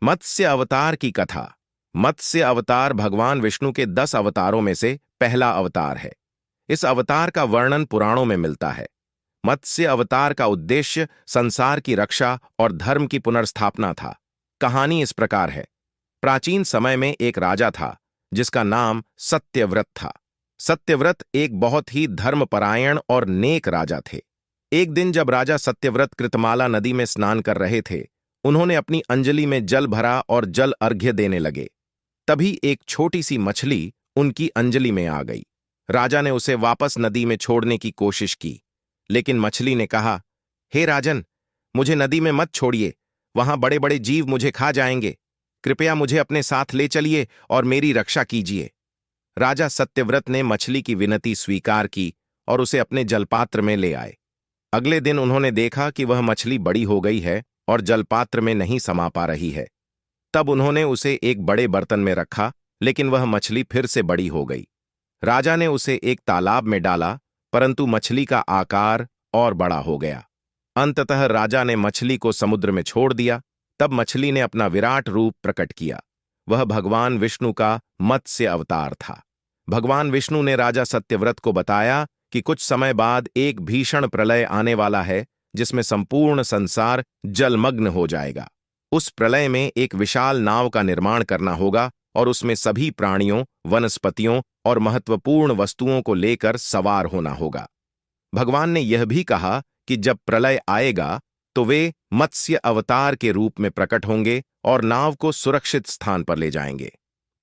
मत्स्य अवतार की कथा। मत्स्य अवतार भगवान विष्णु के 10 अवतारों में से पहला अवतार है। इस अवतार का वर्णन पुराणों में मिलता है। मत्स्य अवतार का उद्देश्य संसार की रक्षा और धर्म की पुनर्स्थापना था। कहानी इस प्रकार है। प्राचीन समय में एक राजा था जिसका नाम सत्यव्रत था। सत्यव्रत एक बहुत ही धर्मपरायण और नेक राजा थे। एक दिन जब राजा सत्यव्रत कृतमाला नदी में स्नान कर रहे थे, उन्होंने अपनी अंजलि में जल भरा और जल अर्घ्य देने लगे। तभी एक छोटी सी मछली उनकी अंजलि में आ गई। राजा ने उसे वापस नदी में छोड़ने की कोशिश की, लेकिन मछली ने कहा, हे राजन, मुझे नदी में मत छोड़िए, वहां बड़े बड़े जीव मुझे खा जाएंगे। कृपया मुझे अपने साथ ले चलिए और मेरी रक्षा कीजिए। राजा सत्यव्रत ने मछली की विनती स्वीकार की और उसे अपने जलपात्र में ले आए। अगले दिन उन्होंने देखा कि वह मछली बड़ी हो गई है और जलपात्र में नहीं समा पा रही है। तब उन्होंने उसे एक बड़े बर्तन में रखा, लेकिन वह मछली फिर से बड़ी हो गई। राजा ने उसे एक तालाब में डाला, परंतु मछली का आकार और बड़ा हो गया। अंततः राजा ने मछली को समुद्र में छोड़ दिया। तब मछली ने अपना विराट रूप प्रकट किया। वह भगवान विष्णु का मत्स्य अवतार था। भगवान विष्णु ने राजा सत्यव्रत को बताया कि कुछ समय बाद एक भीषण प्रलय आने वाला है, जिसमें संपूर्ण संसार जलमग्न हो जाएगा। उस प्रलय में एक विशाल नाव का निर्माण करना होगा और उसमें सभी प्राणियों, वनस्पतियों और महत्वपूर्ण वस्तुओं को लेकर सवार होना होगा। भगवान ने यह भी कहा कि जब प्रलय आएगा तो वे मत्स्य अवतार के रूप में प्रकट होंगे और नाव को सुरक्षित स्थान पर ले जाएंगे।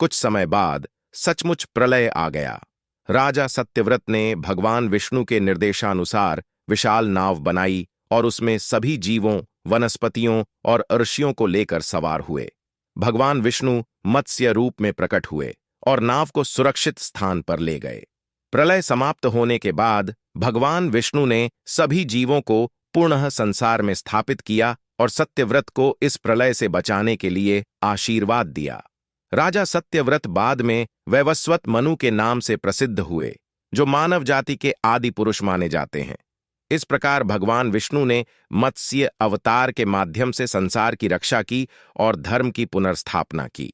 कुछ समय बाद सचमुच प्रलय आ गया। राजा सत्यव्रत ने भगवान विष्णु के निर्देशानुसार विशाल नाव बनाई और उसमें सभी जीवों, वनस्पतियों और ऋषियों को लेकर सवार हुए। भगवान विष्णु मत्स्य रूप में प्रकट हुए और नाव को सुरक्षित स्थान पर ले गए। प्रलय समाप्त होने के बाद भगवान विष्णु ने सभी जीवों को पुनः संसार में स्थापित किया और सत्यव्रत को इस प्रलय से बचाने के लिए आशीर्वाद दिया। राजा सत्यव्रत बाद में वैवस्वत मनु के नाम से प्रसिद्ध हुए, जो मानव जाति के आदि पुरुष माने जाते हैं। इस प्रकार भगवान विष्णु ने मत्स्य अवतार के माध्यम से संसार की रक्षा की और धर्म की पुनर्स्थापना की।